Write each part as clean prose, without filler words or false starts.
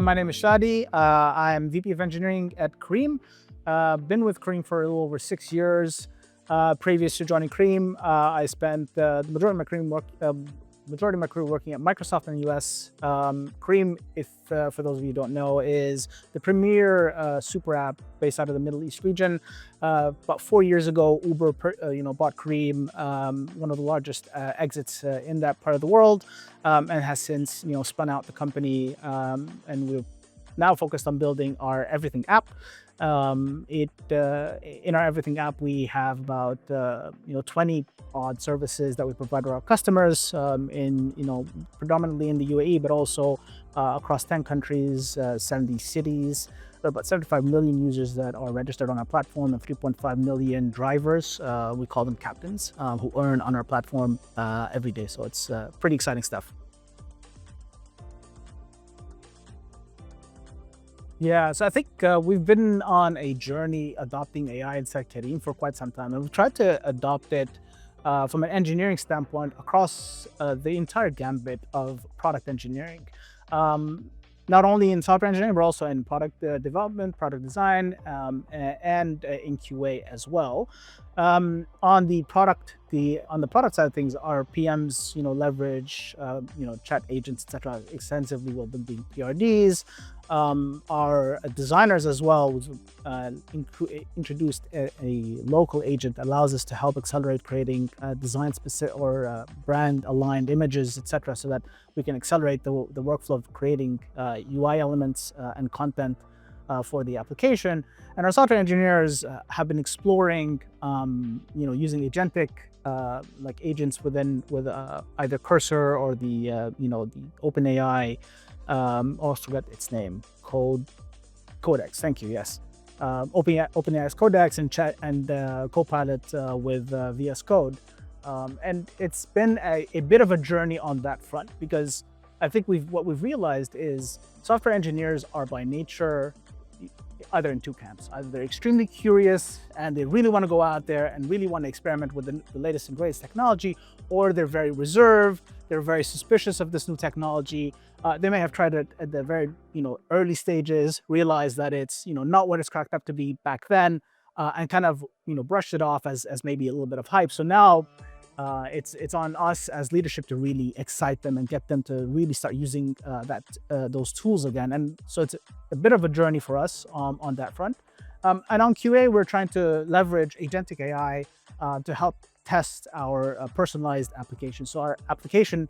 My name is Shadi. I'm VP of Engineering at Cream. Been with Cream for a little over 6 years. Previous to joining Cream, I spent the majority of my career working at Microsoft in the US. Cream, if for those of you who don't know, is the premier super app based out of the Middle East region. About 4 years ago, Uber, bought Cream, one of the largest exits in that part of the world, and has since, spun out the company, and we're now focused on building our Everything app. In our Everything app, we have about 20 odd services that we provide to our customers, predominantly in the UAE, but also across 10 countries, 70 cities. There are about 75 million users that are registered on our platform, and 3.5 million drivers. We call them captains, who earn on our platform every day. So it's pretty exciting stuff. Yeah, so I think we've been on a journey adopting AI inside Careem for quite some time, and we've tried to adopt it from an engineering standpoint across the entire gambit of product engineering. Not only in software engineering, but also in product development, product design, and in QA as well. On the product side of things, our PMs, leverage, chat agents, etc., extensively. We've been doing PRDs. Our designers as well, introduced a local agent that allows us to help accelerate creating design specific or brand aligned images, etc., so that we can accelerate the workflow of creating UI elements and content for the application. And our software engineers have been exploring, using agentic like agents with either Cursor or the OpenAI. Also forgot its name, Codex. Thank you. Yes, OpenAI's Codex and chat and Copilot with VS Code. And it's been a bit of a journey on that front, because I think what we've realized is software engineers are by nature either in two camps. Either they're extremely curious and they really want to go out there and really want to experiment with the latest and greatest technology, or they're very reserved, they're very suspicious of this new technology. They may have tried it at the very early stages, realized that it's not what it's cracked up to be back then, and kind of brushed it off as maybe a little bit of hype. So now it's on us as leadership to really excite them and get them to really start using those tools again. And so it's a bit of a journey for us on that front. And on QA, we're trying to leverage agentic AI to help test our personalized application. So our application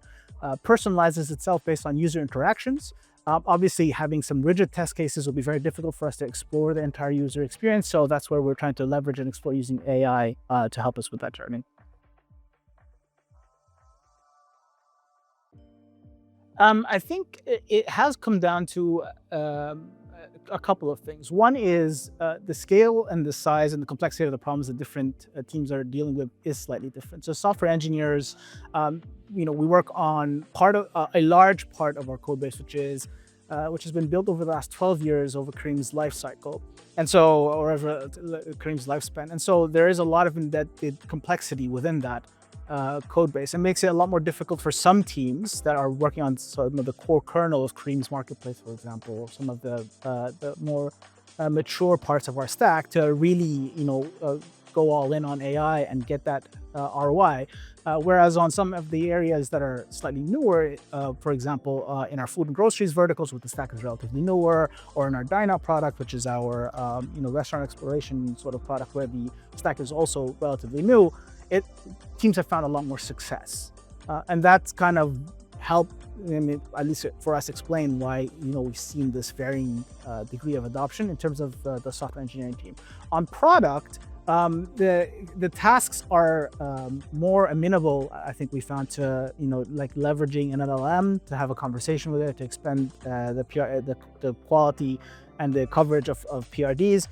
personalizes itself based on user interactions. Obviously, having some rigid test cases will be very difficult for us to explore the entire user experience. So that's where we're trying to leverage and explore using AI to help us with that journey. I think it has come down to a couple of things. One is the scale and the size and the complexity of the problems that different teams are dealing with is slightly different. So software engineers, we work on a large part of our code base, which has been built over the last 12 years over Cream's life cycle, and so over Cream's lifespan. And so there is a lot of embedded complexity within that code base. It makes it a lot more difficult for some teams that are working on some of the core kernel of Cream's marketplace, for example, or some of the more mature parts of our stack to really, go all in on AI and get that ROI. Whereas on some of the areas that are slightly newer, for example, in our food and groceries verticals, where the stack is relatively newer, or in our Dine Out product, which is our restaurant exploration sort of product, where the stack is also relatively new, teams have found a lot more success, and that's kind of helped, at least for us, explain why we've seen this varying degree of adoption in terms of the software engineering team. On product, the tasks are more amenable, I think we found, to like leveraging an LLM to have a conversation with it to expand the quality and the coverage of PRDs.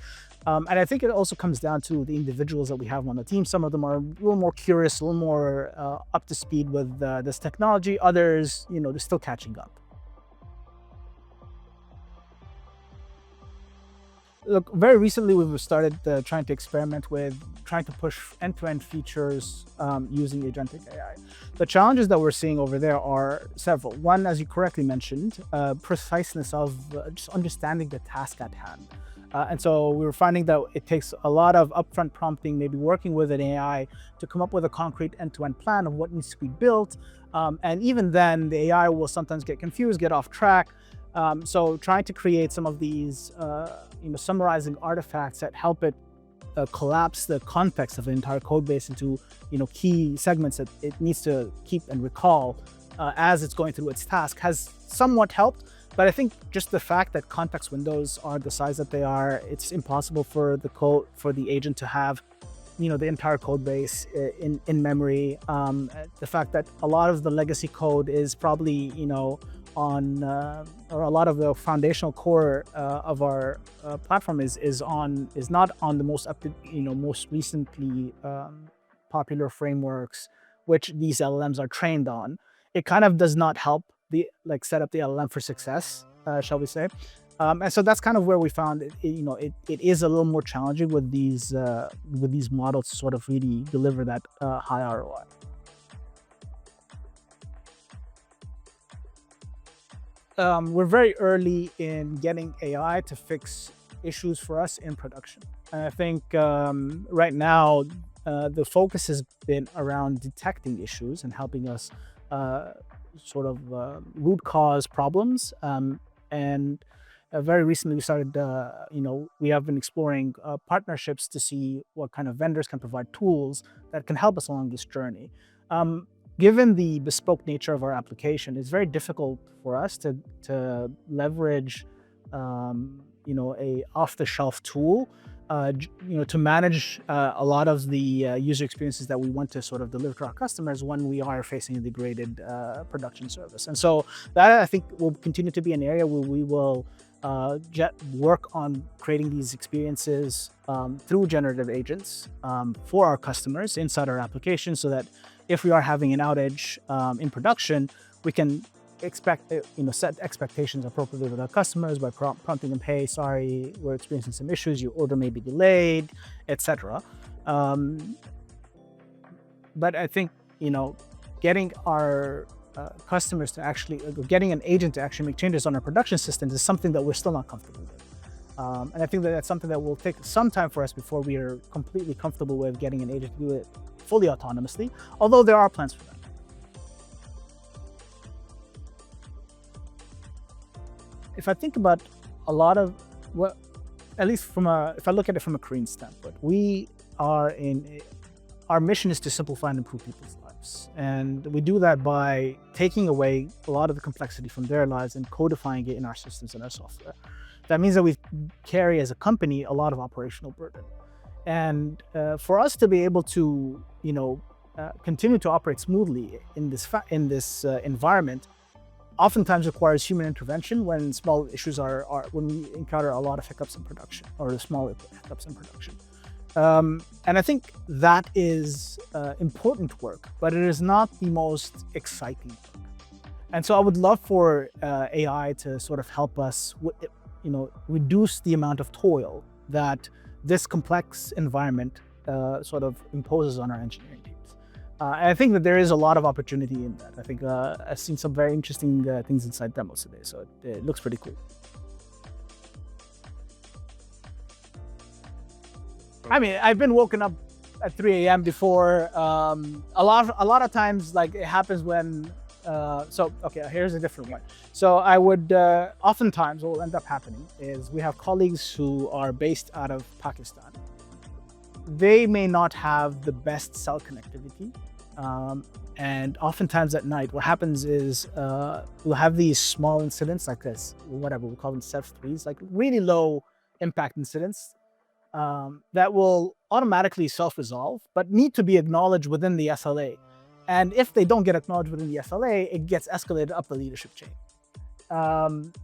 And I think it also comes down to the individuals that we have on the team. Some of them are a little more curious, a little more up to speed with this technology. Others, they're still catching up. Look, very recently we've started trying to experiment with trying to push end-to-end features using agentic AI. The challenges that we're seeing over there are several. One, as you correctly mentioned, preciseness of just understanding the task at hand. And so we were finding that it takes a lot of upfront prompting, maybe working with an AI to come up with a concrete end-to-end plan of what needs to be built. And even then, the AI will sometimes get confused, get off track. So trying to create some of these, summarizing artifacts that help it collapse the context of the entire code base into, key segments that it needs to keep and recall as it's going through its task has somewhat helped. But I think just the fact that context windows are the size that they are, it's impossible for the agent to have, the entire code base in memory. The fact that a lot of the legacy code is probably, on or a lot of the foundational core of our platform is not on the most recently popular frameworks which these LLMs are trained on. It kind of does not help set up the LLM for success, shall we say. And so that's kind of where we found it is a little more challenging with these models to sort of really deliver that high ROI. We're very early in getting AI to fix issues for us in production. And I think right now the focus has been around detecting issues and helping us root cause problems. And very recently we started, we have been exploring partnerships to see what kind of vendors can provide tools that can help us along this journey. Given the bespoke nature of our application, it's very difficult for us to leverage, a off-the-shelf tool, to manage a lot of the user experiences that we want to sort of deliver to our customers when we are facing a degraded production service. And so that, I think, will continue to be an area where we will work on creating these experiences through generative agents for our customers inside our application, so that if we are having an outage in production, we can set expectations appropriately with our customers by prompting them, hey, sorry, we're experiencing some issues, your order may be delayed, etc. But I think, getting our customers to actually, getting an agent to actually make changes on our production systems is something that we're still not comfortable with. And I think that that's something that will take some time for us before we are completely comfortable with getting an agent to do it fully autonomously, although there are plans for that. If I think about a lot of what, at least if I look at it from a Korean standpoint, our mission is to simplify and improve people's lives. And we do that by taking away a lot of the complexity from their lives and codifying it in our systems and our software. That means that we carry as a company a lot of operational burden. And for us to be able to, continue to operate smoothly in this environment, oftentimes requires human intervention when small issues when we encounter a lot of hiccups in production, or small hiccups in production. And I think that is important work, but it is not the most exciting work. And so I would love for AI to sort of help us, reduce the amount of toil that this complex environment sort of imposes on our engineering teams. And I think that there is a lot of opportunity in that. I think I've seen some very interesting things inside demos today, so it looks pretty cool. I mean, I've been woken up at 3 a.m. before. A lot of times, like, it happens when. Here's a different one. So I would oftentimes what will end up happening is we have colleagues who are based out of Pakistan. They may not have the best cell connectivity. And oftentimes at night, what happens is we'll have these small incidents like this, whatever we call them, CEF3s, like really low impact incidents that will automatically self-resolve, but need to be acknowledged within the SLA. And if they don't get acknowledged within the SLA, it gets escalated up the leadership chain.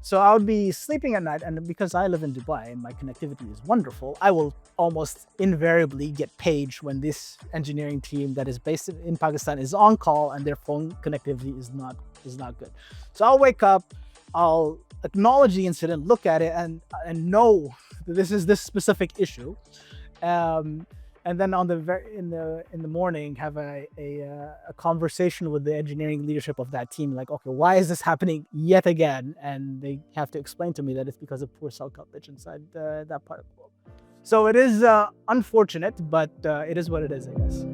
So I would be sleeping at night, and because I live in Dubai and my connectivity is wonderful, I will almost invariably get paged when this engineering team that is based in Pakistan is on call and their phone connectivity is not good. So I'll wake up, I'll acknowledge the incident, look at it, and know that this is this specific issue. Um, and then on the in the morning have a conversation with the engineering leadership of that team, like, okay, why is this happening yet again? And they have to explain to me that it's because of poor cell coverage inside that part of the world. So it is unfortunate, but it is what it is, I guess.